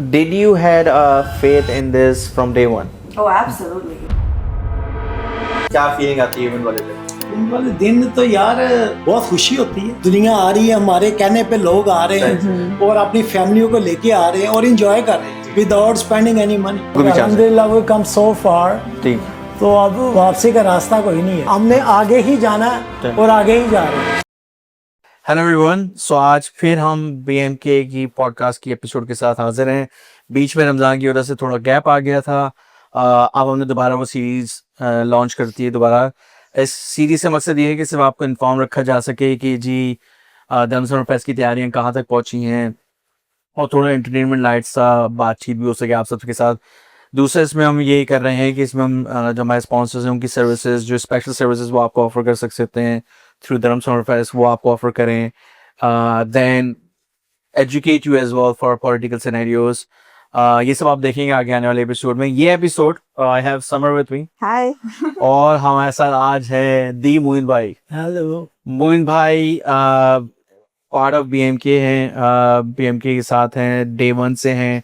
Did you had faith in this from day one? Oh, absolutely. क्या feeling आती है event वाले दिन? इन वाले दिन तो यार बहुत खुशी होती है। दुनिया आ रही है, हमारे कहने पे लोग आ रहे हैं और अपनी फैमिलियों को लेके आ रहे हैं और एंजॉय कर रहे हैं विदाउट स्पेंडिंग एनी मनी। अल्हम्दुलिल्लाह वी कम सो फार। ठीक। तो अब वापसी का रास्ता कोई नहीं है, हमने आगे ही जाना है और आगे ही जा रहे हैं। हेलो एवरीवन, सो आज फिर हम बीएमके की पॉडकास्ट की एपिसोड के साथ हाजिर हैं। बीच में रमज़ान की वजह से थोड़ा गैप आ गया था। अब हमने दोबारा वो सीरीज़ लॉन्च करती है दोबारा। इस सीरीज़ से मकसद ये है कि सिर्फ आपको इन्फॉर्म रखा जा सके कि जी धर्म समर फेस्ट की तैयारियां कहाँ तक पहुँची हैं और थोड़ा एंटरटेनमेंट लाइट सा बातचीत भी हो सके आप सबके साथ। दूसरा इसमें हम ये कर रहे हैं कि इसमें हम जो हमारे स्पॉन्सर्स हैं उनकी सर्विसेज, जो स्पेशल सर्विसेज वो आपको ऑफर कर सकते हैं थ्रू धर्म समर फेस्ट, वो आपको ऑफर करें। Then educate you as well for political scenarios. ये सब आप देखेंगे आगे आने वाले एपिसोड में। ये episode I have summer with me. Hi. और हमारे साथ आज है दी मोइन भाई। हेलो मोइन भाई पार्ट ऑफ बीएमके हैं, बीएमके के साथ हैं, डे वन से हैं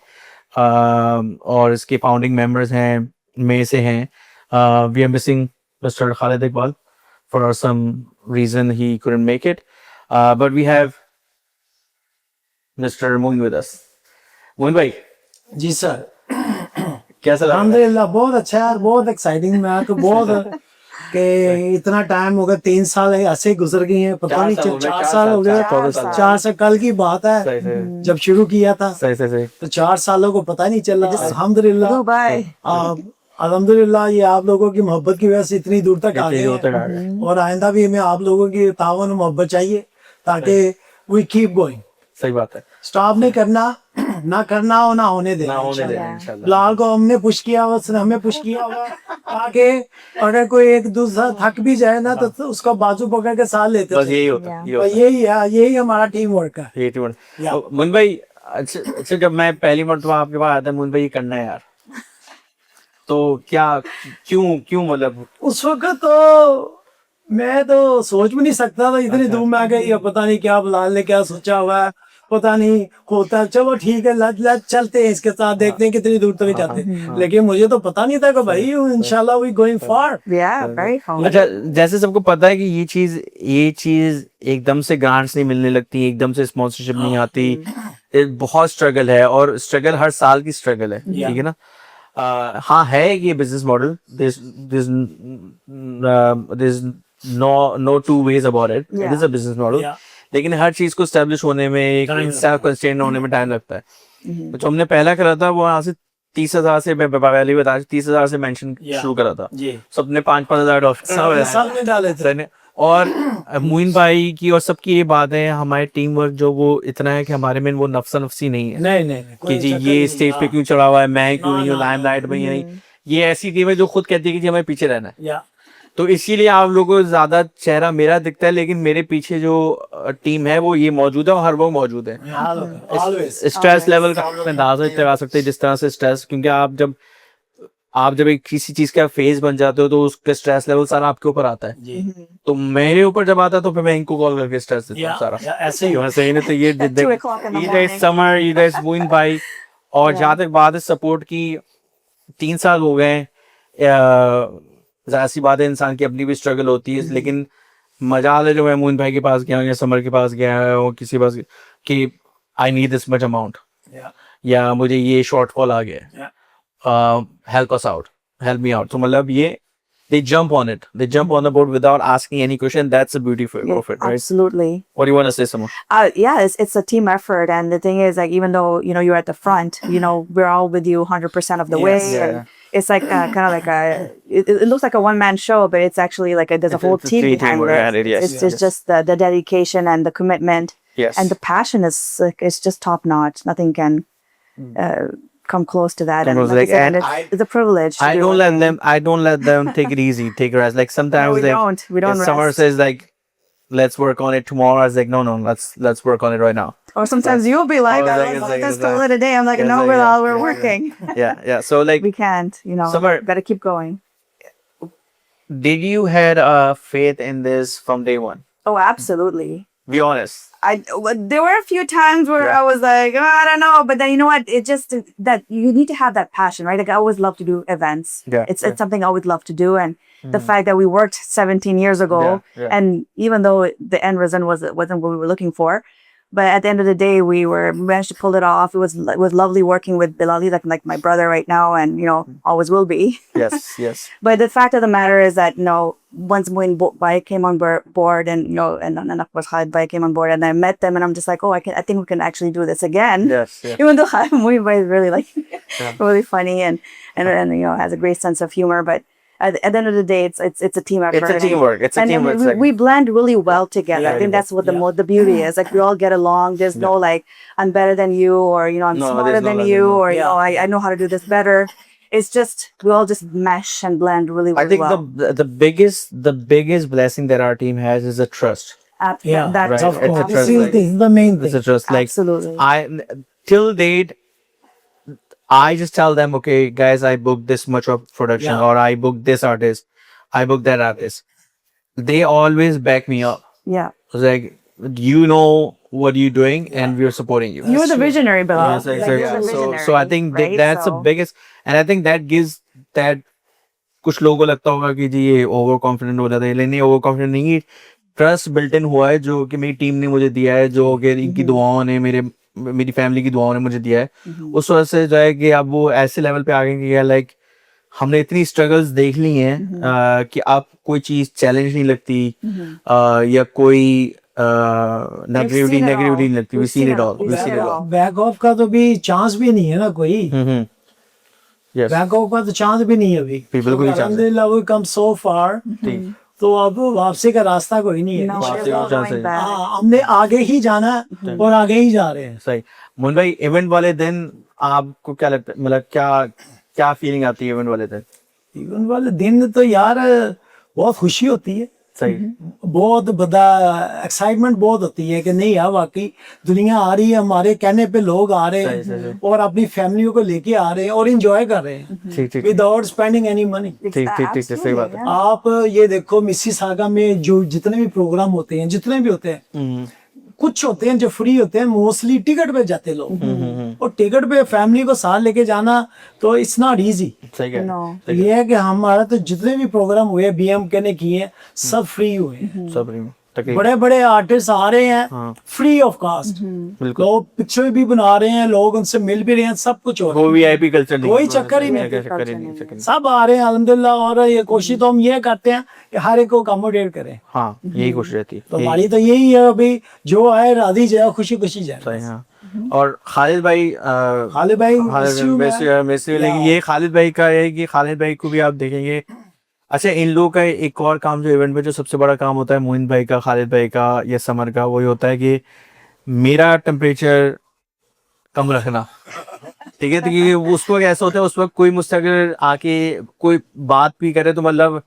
और इसके फाउंडिंग मेंबर्स हैं, में से हैं। We are missing mister Khalid Iqbal for some reason he couldn't make it, but we have Mr. Moin with us। Moin भाई जी सर, कैसा लगा? अल्हम्दुलिल्लाह बहुत अच्छा है, बहुत एक्साइटिंग। मैं तो बहुत कि इतना टाइम हो गया, 3 साल ऐसे गुजर गए हैं, पता नहीं 4 साल हो गए। 4 साल कल की बात है सही सही जब शुरू किया था, सही तो 4 सालों को पता नहीं चला। अल्हम्दुलिल्लाह Dubai. अल्हम्दुलिल्लाह ये आप लोगों की मोहब्बत की वजह से इतनी दूर तक आ गए हैं। और आइंदा भी हमें आप लोगों की तावन और मोहब्बत चाहिए ताकि वी कीप गोइंग। सही बात है। स्टॉप नहीं करना, ना करना हो ना होने देना। इंशाल्लाह। बिलाल को हमने पुश किया हुआ, उसने हमें पुश किया हुआ ताकि अगर कोई एक दूसरा थक भी जाए ना तो उसका बाजू पकड़ के साथ लेते बस थे। यही होता है, और यही हमारा टीम वर्क है। यही होता है। मुन भाई, अच्छा जब मैं पहली मरतबा आपके पास आया था, मुन भाई ये करना है यार, तो क्या क्यों मतलब उस वक्त तो मैं तो सोच भी नहीं सकता था, इतनी दूर में आ गई। ये पता नहीं क्या बिलाल ने क्या सोचा हुआ है, पता नहीं होता। चलो ठीक है, लज चलते हैं इसके साथ, देखते हैं कितनी दूर तक जाते हैं। लेकिन मुझे तो पता नहीं था कि भाई इंशाल्लाह we going far. Yeah, very fun. अच्छा, जैसे सबको पता है कि ये चीज एकदम से ग्रांट्स नहीं मिलने लगती, एकदम से स्पॉन्सरशिप नहीं आती। बहुत स्ट्रगल है और स्ट्रगल हर साल की स्ट्रगल है, ठीक है ना। हाँ है ये business model, there's no two ways about it. It is a business model. लेकिन हर चीज को स्टैब्लिश होने में, एक सेल्फ कंस्ट्रेंट होने में टाइम लगता है। तो जो हमने पहला करा था वो यहाँ से 30,000 से, मैं पहले बता 30,000 से मेंशन शुरू करा था। सबने 5,000 साल में डाले थे। और मोइन भाई की और सबकी ये बात है, हमारे टीम वर्क जो वो इतना है कि हमारे में वो नफसा नफसी नहीं है। नहीं कि जी ये स्टेज पे क्यों चढ़ा हुआ है, मैं क्यों नहीं हूँ लाइमलाइट में। नहीं, ये ऐसी टीम है जो खुद कहती है कि जी हमें पीछे रहना है। तो इसीलिए आप लोगों को ज्यादा चेहरा मेरा दिखता है, लेकिन मेरे पीछे जो टीम है वो ये मौजूद है और हर वक्त मौजूद है। स्ट्रेस लेवल का आप लोग अंदाजा लगा सकते हैं जिस तरह से स्ट्रेस, क्योंकि आप जब एक किसी चीज का फेज बन जाते हो तो उसका स्ट्रेस लेवल सारा आपके ऊपर आता है। तो मेरे ऊपर जब आता है तो फिर मैं इनको कॉल करके स्ट्रेस देता हूँ सारा। ऐसे ही सही नहीं तो ये 2 o'clock in the इधर morning. समर, इधर मोइन भाई। और जहाँ तक बात है सपोर्ट की, 3 साल हो गए। जाहिर सी बात है इंसान की अपनी भी स्ट्रगल होती है, लेकिन मजाल है जो मैं मोइन भाई के पास गया या समर के पास गया और किसी पास कि I need this much amount, या मुझे ये शॉर्टफॉल आ गया, help us out, help me out. तो मतलब ये they jump on it, they jump on the board without asking any question. That's the beauty of it, right? Absolutely. What do you want to say, Samar? Yeah, it's a team effort, and the thing is, like, even though you're at the front, we're all with you 100% of the way. Yeah. And it's like kind of like it looks like a one-man show, but it's actually like there's a whole team behind it. Yes. It's just the dedication and the commitment, Yes. and the passion is like, it's just top notch. Nothing can come close to that. And, like I said, it's a privilege. I don't let them take it easy, take a rest. Like sometimes No, we don't if Summer rest. says like, let's work on it tomorrow. I was like, no, let's work on it right now. Or sometimes you'll be like, let's call it a day. I'm like, no, we're working. Yeah. So like, We can't, Summer, gotta keep going. did you had faith in this from day one? Oh, absolutely. Be honest. There were a few times where I was like, oh, I don't know, but then you know what? It just that you need to have that passion, right? Like I always love to do events. Yeah, It's something I always love to do, and the fact that we worked 17 years ago, Yeah. and even though the end result wasn't what we were looking for, but at the end of the day, we managed to pull it off. It was lovely working with Bilali, like my brother right now, and you know always will be. Yes, yes. But the fact of the matter is that, you know, once Moin Bai came on board and, you know, and of course Khalid Bai came on board and I met them and I'm just like, oh, I think we can actually do this again. Yes, yeah. Even though Moin Bai is really like, really funny and, you know, has a great sense of humor. But at the end of the day, it's a team effort. It's a teamwork. It's a And teamwork. we blend really well together. Yeah, I think that's what yeah. the beauty is. Like we all get along. There's no like, I'm better than you or, you know, I'm No, smarter there's no than like you that, no. or, you know, I know how to do this better. It's just we all just mesh and blend really, I really think well. the biggest blessing that our team has is a trust. Yeah, That right. of It's a course. trust, This like- is the main It's thing. a trust. Like Absolutely. till date, I just tell them, okay, guys, I booked this much of production, Yeah. or I booked this artist, I booked that artist. They always back me up. Yeah. It's like, you know what you're doing, and we're supporting you. You're the visionary, Bilal. Yes, Like, exactly. you're the So visionary, I think right? that's the So- biggest, and I think that gives that. कुछ लोगों को लगता होगा कि जी ये over confident हो जाता है, लेकिन ओवर कॉन्फिडेंट नहीं, ट्रस्ट बिल्ट इन हुआ है जो कि मेरी टीम ने मुझे दिया है, जो कि इनकी दुआओं ने मेरी फैमिली की दुआओं ने मुझे दिया है। उस वजह से जो है कि अब वो ऐसे लेवल पे आ गए कि लाइक हमने इतनी स्ट्रगल्स देख ली हैं कि अब कोई चीज चैलेंज नहीं लगती, या कोई नेगेटिविटी नहीं लगती। We seen it all, we seen it all. Back off का तो भी चांस भी नहीं है ना कोई। यस, बैक ऑफ का तो चांस भी नहीं है अभी। बिल्कुल ही chance है। अल्हम्दुलिल्लाह वी कम सो फार, ठीक, तो अब वापसी का रास्ता कोई नहीं है। No, बात there's से no और chance going है। back. हाँ, हमने आगे ही जाना है और आगे ही जा रहे हैं। सही। मोहन भाई, इवेंट वाले दिन आपको क्या लगता है, मतलब क्या फीलिंग आती है इवेंट वाले दिन? इवेंट वाले दिन तो यार बहुत खुशी होती है, सही। बहुत बड़ा एक्साइटमेंट बहुत होती है कि नहीं यार वाकई दुनिया आ रही है, हमारे कहने पे लोग आ रहे सही, सही, हैं और अपनी फैमिलियों को लेके आ रहे हैं और एंजॉय कर रहे हैं ठीक ठीक विदाउट स्पेंडिंग एनी मनी। ठीक, सही बात है। आप ये देखो मिसिसागा में जो जितने भी प्रोग्राम होते हैं, जितने भी होते हैं, कुछ होते हैं जो फ्री होते हैं, मोस्टली टिकट पे जाते हैं लोग, और टिकट पे फैमिली को साथ लेके जाना तो इट्स नॉट इजी। सही है। No. तो ये है कि हमारा तो जितने भी प्रोग्राम हुए BMK ने किए हैं सब फ्री हुए हैं। सब तकरीबन बड़े बड़े आर्टिस्ट आ रहे हैं हाँ। फ्री ऑफ कास्ट, बिल्कुल। लोग पिक्चर भी बना रहे हैं, लोग उनसे मिल भी रहे हैं, सब कुछ हो रहा वो VIP कल्चर नहीं, कोई चक्कर ही नहीं। चक्कर ही नहीं। है, सब आ रहे हैं अल्हम्दुलिल्लाह। और ये कोशिश तो हम ये करते हैं कि हर एक को अकोमोडेट करें, हाँ, यही कोशिश रहती है। तो हमारी तो यही है अभी जो आए राधी जाए, खुशी खुशी जाए। सही, हाँ। और खालिद भाई, खालिद भाई लेकिन ये खालिद भाई का है कि खालिद भाई को भी आप देखेंगे। अच्छा, इन लोगों का एक और काम जो इवेंट में जो सबसे बड़ा काम होता है मोइन भाई का, खालिद भाई का या समर का, वही होता है कि मेरा टेम्परेचर कम रखना। ठीक है, तो क्योंकि उस वक्त ऐसा होता है, उस वक्त कोई मुझसे अगर आके कोई बात भी करे तो मतलब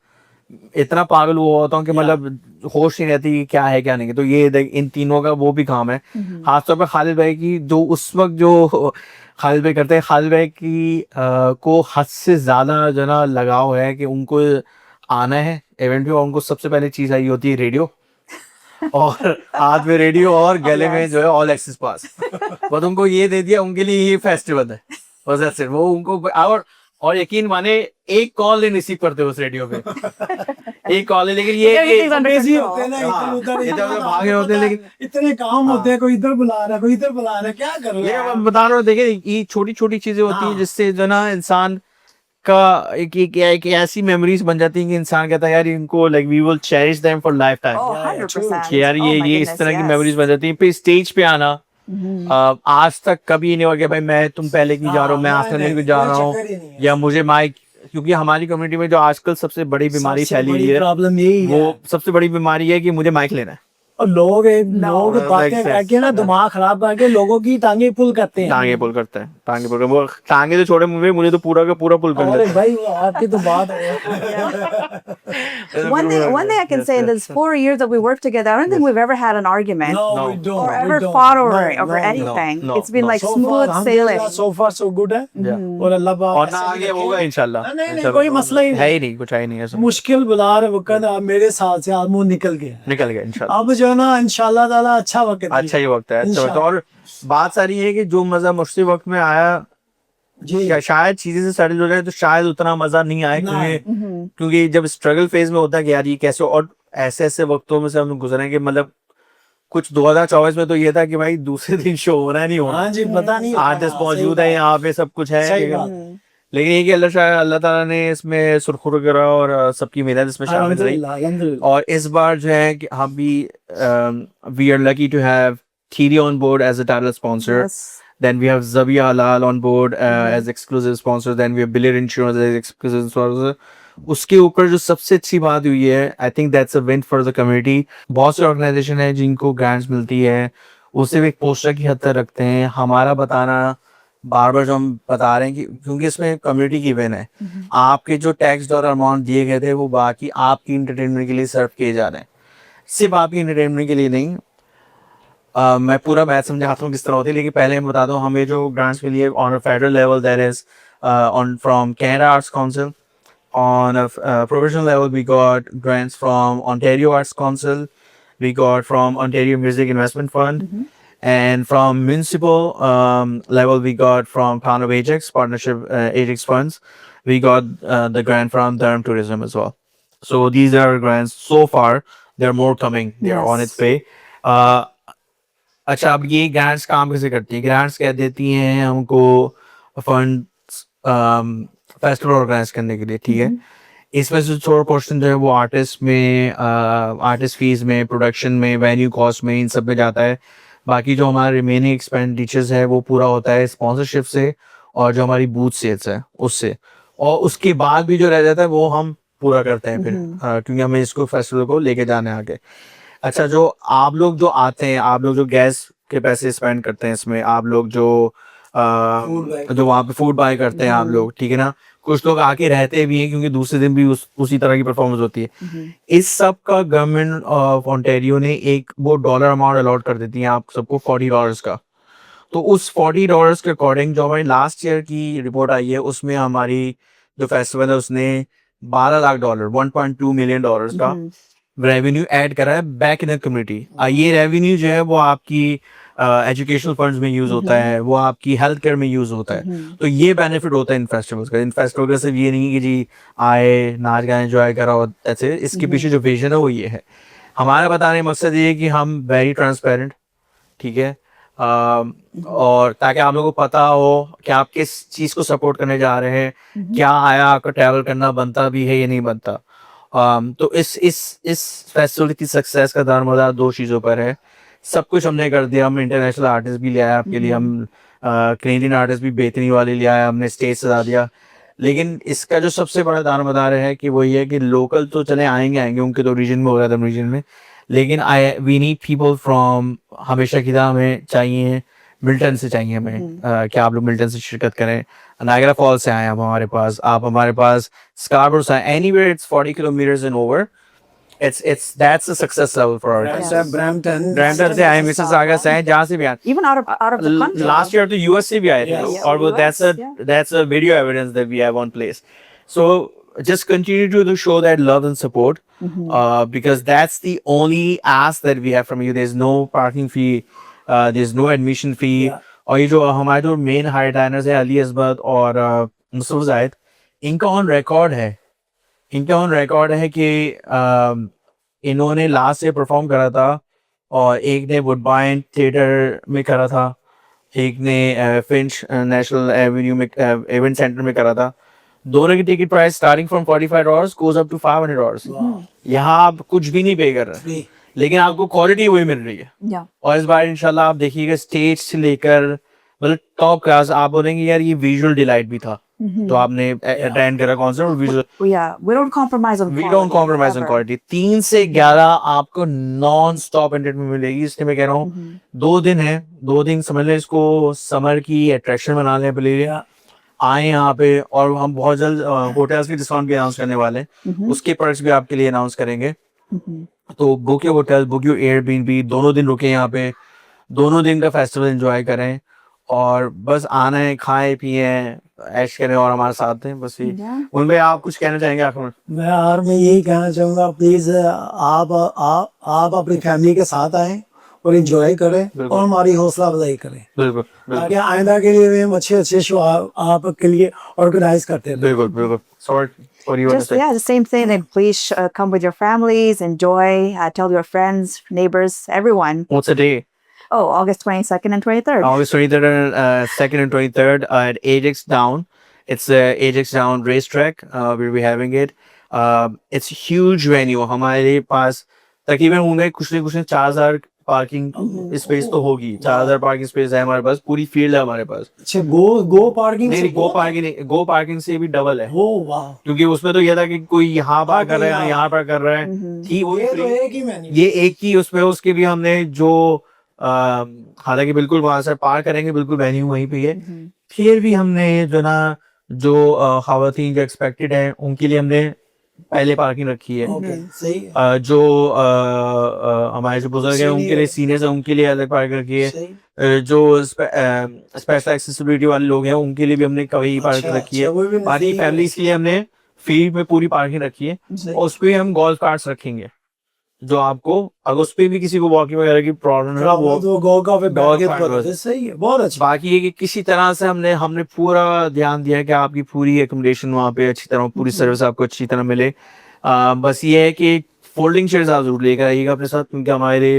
इतना पागल हुआ होता हूँ कि मतलब होश नहीं रहती कि क्या है क्या नहीं। तो ये देख, इन तीनों का वो भी काम है। खासतौर पर खालिद भाई की जो उस वक्त जो खालिद भाई करते हैं, खालिद भाई की को हद से ज्यादा जो ना लगाव है कि उनको आना है इवेंट पे, और उनको सबसे पहले चीज आई होती है रेडियो, और हाथ में रेडियो और गले में जो है ऑल एक्सेस पास। बस उनको ये दे दिया, उनके लिए ये फेस्टिवल है बस, ऐसे वो उनको। और यकीन माने एक कॉल नहीं रिसीव करते उस रेडियो पे, एक कॉल है, लेकिन ये बिजी होते हैं ना, हाँ, इधर इधर उधर भागे होते हैं, लेकिन इतने काम होते हैं, कोई इधर बुला रहा है, कोई इधर बुला रहा है, क्या कर रहे ये हैं? मैं बता रहा हूँ, देखिए ये छोटी छोटी चीजें होती हैं जिससे जो ना इंसान का एक ऐसी मेमोरीज बन जाती हैं कि इंसान कहता है यार इनको like we will cherish them for life time. Oh, 100%. कि यार Oh my ये इस goodness, तरह की yes. मेमोरीज बन जाती हैं। फिर स्टेज पे आना, आज तक कभी नहीं हो गया भाई मैं तुम पहले की जा रहा हूँ, मैं हाँ, आफ्टर नहीं, नहीं जा कोई रहा चक्कर ही नहीं हूँ, है। या मुझे माइक, क्योंकि हमारी कम्युनिटी में जो आजकल सबसे बड़ी बीमारी सबसे फैली बड़ी हुई है, प्रॉब्लम यही है। वो सबसे बड़ी बीमारी है कि मुझे माइक लेना है। और लोग बातें like करके ना दिमाग खराब करके लोगों की टांगे पुल करते हैं। टांगे पुल करता है, टांगे पुल, वो टांगे तो छोड़े मुझे तो पूरा का पूरा पुल कर अरे देता भाई वो आपकी तो बात है। है। One thing I can say in these 4 years that we worked together, I don't think we've ever had an argument No, No. we don't. or we ever don't. fought No, over no, anything. no, It's been no. like So smooth far, sailing. so far so good है। Yeah. और अल्लाह पाक और ना ऐसे आगे रखे। होगा इंशाल्लाह। नहीं, नहीं, इंशाल्लाह। कोई मसला ही नहीं। है ही नहीं, कुछ है ही नहीं ऐसा। मुश्किल बुला रहे वो कहना मेरे साथ से आज मुंह निकल गया। निकल गया इंशाल्लाह। अब जो जो है ना इंशाल्लाह ताला अच्छा वक्त है। अच्छा ही वक्त है, अच्छा वक्त है। और बात सारी है कि जो मजा मुश्किल वक्त में आया, जी क्या शायद चीजें से सेटल हो जाए तो शायद उतना मजा नहीं आए, ना। क्योंकि जब स्ट्रगल फेज में होता है कि यार ये कैसे, और ऐसे ऐसे वक्तों में से हम गुजरे कि मतलब कुछ 2024 में तो ये था कि भाई दूसरे दिन शो होना है नहीं होना, हाँ जी, पता नहीं आर्टिस्ट मौजूद है यहाँ पे, सब कुछ है, सही लेकिन बात। लेकिन ये कि अल्लाह ताला ने इसमें सुरखुर करा और सबकी मेहनत इसमें शामिल रही। अल्हम्दुलिल्लाह, अल्हम्दुलिल्लाह। और इस बार जो है कि हम भी we are lucky to have theory on board as a title sponsor, Yes. then we have Zavia Halal on board as exclusive sponsor, then we have Billiard Insurance as exclusive sponsor. उसके ऊपर जो सबसे अच्छी बात हुई है, I think that's a win for the community. बहुत सी organisation है जिनको ग्रांट्स मिलती है, वो सिर्फ एक पोस्टर की हद तक रखते हैं। हमारा बताना बार बार जो हम बता रहे हैं कि क्योंकि इसमें कम्युनिटी की विन है, आपके जो टैक्स और अमाउंट दिए गए थे वो बाकी आपकी इंटरटेनमेंट के लिए सर्व किए जा रहे हैं, सिर्फ आपकी इंटरटेनमेंट के लिए नहीं। मैं पूरा मैथ समझाता हूँ किस तरह होती है, लेकिन पहले मैं बता दूँ हमें जो ग्रांट्स मिली है on a federal level, that is on from Canada arts council. On a professional level, we got grants from Ontario Arts Council, we got from Ontario Music Investment Fund, and from municipal level, we got from Town of Ajax Partnership Ajax Funds. We got the grant from Durham Tourism as well. So these are grants so far. There are more coming. They are on Yes. its way. Uh, अच्छा, अब ये grants काम कैसे करती है? Grants क्या देती हैं हमको फंड फेस्टिवल ऑर्गेनाइज करने के लिए, ठीक है। इसमें से थोड़ा पोर्शन जो है वो आर्टिस्ट में, आर्टिस्ट फीस में, प्रोडक्शन में, वेन्यू कॉस्ट में, इन सब में जाता है। बाकी जो हमारा रिमेनिंग एक्सपेंडिचर्स है वो पूरा होता है स्पॉन्सरशिप से और जो हमारी बूथ सेल्स है उससे, और उसके बाद भी जो रह जाता है वो हम पूरा करते हैं फिर, क्योंकि हमें इसको फेस्टिवल को लेके जाना है आगे। अच्छा, जो आप लोग जो आते हैं, आप लोग जो गैस के पैसे स्पेंड करते हैं इसमें, आप लोग जो जो वहाँ पे फूड बाय करते हैं आप लोग, ठीक है ना, कुछ लोग आके रहते भी हैं क्योंकि दूसरे दिन भी उसी तरह की परफॉर्मेंस होती है। इस सब का गवर्नमेंट ऑफ ओंटारियो ने एक वो डॉलर अमाउंट अलॉट कर देती है आप सबको, $40 का। तो उस $40 के अकॉर्डिंग जो हमारी लास्ट ईयर की रिपोर्ट आई है उसमें हमारी जो फेस्टिवल है उसने $12 लाख, $1.2 मिलियन का रेवेन्यू ऐड करा है बैक इन द कम्युनिटी। ये रेवेन्यू जो है वो आपकी एजुकेशनल फंड्स में यूज होता है, वो आपकी हेल्थ केयर में यूज होता है। तो ये बेनिफिट होता है इन फेस्टिवल्स का। इन फेस्टिवल का सिर्फ ये नहीं कि जी आए नाच गाने एंजॉय करा और ऐसे, इसके पीछे जो विजन है वो ये है। हमारा बताने का मकसद ये है कि हम वेरी ट्रांसपेरेंट, ठीक है, और ताकि आप लोगों को पता हो कि आप किस चीज को सपोर्ट करने जा रहे हैं, क्या आया आपको ट्रैवल करना बनता भी है या नहीं बनता। तो इस फेस्टिवल की सक्सेस का दारोमदार दो चीज़ों पर है। सब कुछ हमने कर दिया, हम इंटरनेशनल आर्टिस्ट भी ले आए आपके लिए, हम कैनेडियन आर्टिस्ट भी बेहतरीन वाले ले आए, हमने स्टेज सजा दिया। लेकिन इसका जो सबसे बड़ा दारोमदार है कि वो ये है कि लोकल तो चले आएंगे उनके तो रीजन में हो रहा था रीजन में, लेकिन वी नीड पीपल फ्रॉम, हमेशा की तरह हमें चाहिए मिल्टन से चाहिए हमें, कि आप लोग मिल्टन से शिरकत करें, नायग्रा फॉल्स से आए आप हमारे पास, आप हमारे पास स्कार्बरो से आए, anywhere it's 40 kilometres and over, it's that's a success level for our artists. Brampton से आए, मिसिसागा से आए, जहाँ से भी आए, Even out of the country. Last year तो यूएस से भी आए थे, Yes. और वो US, that's a video evidence that we have on place. So just continue to show that love and support, because that's the only ask that we have from you. There's no parking fee, there's no admission fee. Yeah. और ये जो हमारे जो main हाइलाइनर्स है अली असबद और मुस्तफा जाहिद, इनका on record है कि इन्होंने लास्ट से परफॉर्म करा था, और एक ने वुडबाइन थिएटर में करा था, एक ने फिंच नेशनल एवेन्यू में इवेंट सेंटर में करा था। दोनों की ticket price starting from $45 goes up to $500। यहाँ आप कुछ भी नहीं पे कर रहे, लेकिन आपको क्वालिटी वही मिल रही है। Yeah. और इस बार इंशाल्लाह आप देखिएगा स्टेज से लेकर मतलब टॉप क्लास, आप बोलेंगे यार ये विजुअल डिलाइट भी था, तो आपने अटेंड करा concert, visual Yeah, we don't compromise on we quality. Don't compromise on ever. Quality. 3 से 11 आपको नॉन स्टॉप एंटरटेनमेंट मिलेगी। इसलिए मैं कह रहा हूँ 2 दिन है, 2 दिन समझ लें इसको समर की अट्रैक्शन बना लें प्लीज, आए यहाँ पे। और हम बहुत जल्द होटल्स के डिस्काउंट भी अनाउंस करने वाले हैं, उसके पर्क्स भी आपके लिए अनाउंस करेंगे। तो book your hotel, book your Airbnb, दोनों दिन रुके यहाँ पे, दोनों दिन का फेस्टिवल एंजॉय करें। और बस आना है, खाएं पिए, ऐश करें और हमारे साथ हैं, बस ये। Yeah. उनमें आप कुछ कहना चाहेंगे आखिर में? मैं यही कहना चाहूँगा, प्लीज आप अपनी फैमिली के साथ आएं और एंजॉय करें और हमारी हौसला अफजाई करें, बिल्कुल बिल्कुल ताकि आइंदा के लिए हम अच्छे शो आपके लिए ऑर्गेनाइज करते रहें। बिल्कुल बिल्कुल। Sorry, what do you want to Just say? yeah, the same thing. Like, please come with your families, enjoy, tell your friends, neighbors, everyone. What's the day? Oh, August 22nd and 23rd. August 23rd, 2nd and 23rd at Ajax Down. It's the Ajax Down racetrack. We'll be having it. It's a huge venue. हमारे पास तकरीबन होंगे कुछ न कुछ 4000 parking space तो होगी। 4000 parking space है हमारे पास, पूरी फील्ड है हमारे पास। अच्छा, गो पार्किंग नहीं, गो पार्किंग से भी डबल है, ओ वाह, क्योंकि उसमें तो ये था कि कोई यहाँ पार कर रहा है, यहाँ पर कर रहा है, ठीक वो ये तो एक ही मेन्यू। ये एक ही उसमें, उसके भी हमने जो हालांकि बिल्कुल वहां से पार करेंगे, बिल्कुल वेन्यू वहीं पे है, फिर भी हमने जो ना जो खवातीन जो एक्सपेक्टेड है उनके लिए हमने पहले पार्किंग रखी है। ओके, सही है, जो हमारे जो बुजुर्ग हैं उनके लिए, सीनियर्स हैं उनके लिए अलग पार्किंग रखी है। सही। जो स्पेशल एक्सेसिबिलिटी वाले लोग हैं उनके लिए भी हमने कहीं पार्किंग रखी है। वो भी बाकी फैमिलीज के लिए हमने फील्ड में पूरी पार्किंग रखी है, सही। और उस पे हम गोल्फ कार्ट्स रखेंगे, जो आपको अगर उस पे भी किसी को वॉकिंग वगैरह की प्रॉब्लम है वो तो गो का पे Golf बैठ cart के सही है, बहुत अच्छा। बाकी ये कि किसी तरह से हमने पूरा ध्यान दिया कि आपकी पूरी एकोमोडेशन वहाँ पे अच्छी तरह, पूरी सर्विस आपको अच्छी तरह मिले। बस ये है कि फोल्डिंग चेयर्स आप जरूर लेकर आइएगा अपने साथ, क्योंकि हमारे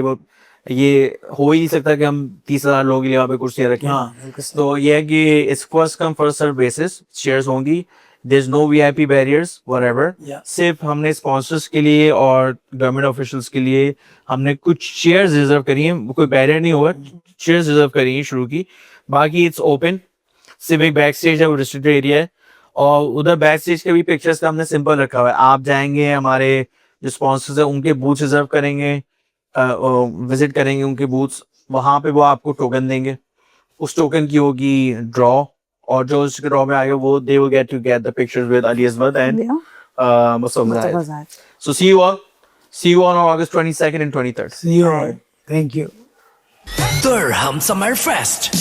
ये हो ही नहीं सकता कि हम 30,000 लोगों के लिए वहाँ पे कुर्सियाँ रखें। हाँ, तो ये है कि it's first come first serve basis, chairs होंगी, there is no VIP barriers whatever. Yeah. सिर्फ हमने स्पॉन्सर्स के लिए और गवर्नमेंट ऑफिशियल्स के लिए हमने कुछ चेयर्स रिजर्व करी हैं, कोई बैरियर नहीं होगा, चेयर्स रिजर्व करी हैं शुरू की। बाकी इट्स ओपन, सिर्फ एक बैक स्टेज है, वो रिस्ट्रिक्टेड एरिया है, और उधर बैक स्टेज के भी पिक्चर्स का हमने सिंपल रखा हुआ है। आप जाएंगे, हमारे जो स्पॉन्सर्स है उनके बूथ रिजर्व करेंगे, विजिट करेंगे उनके बूथ्स, वहां पे वो आपको टोकन देंगे, उस टोकन की होगी ड्रॉ, और जो उस ड्रॉ में आएगा वो they will get to get the pictures with Ali Aswad and Muslim What Zahid. was that? So see you on August 22nd and 23rd. See you all. Thank you. Durham Summer Fest.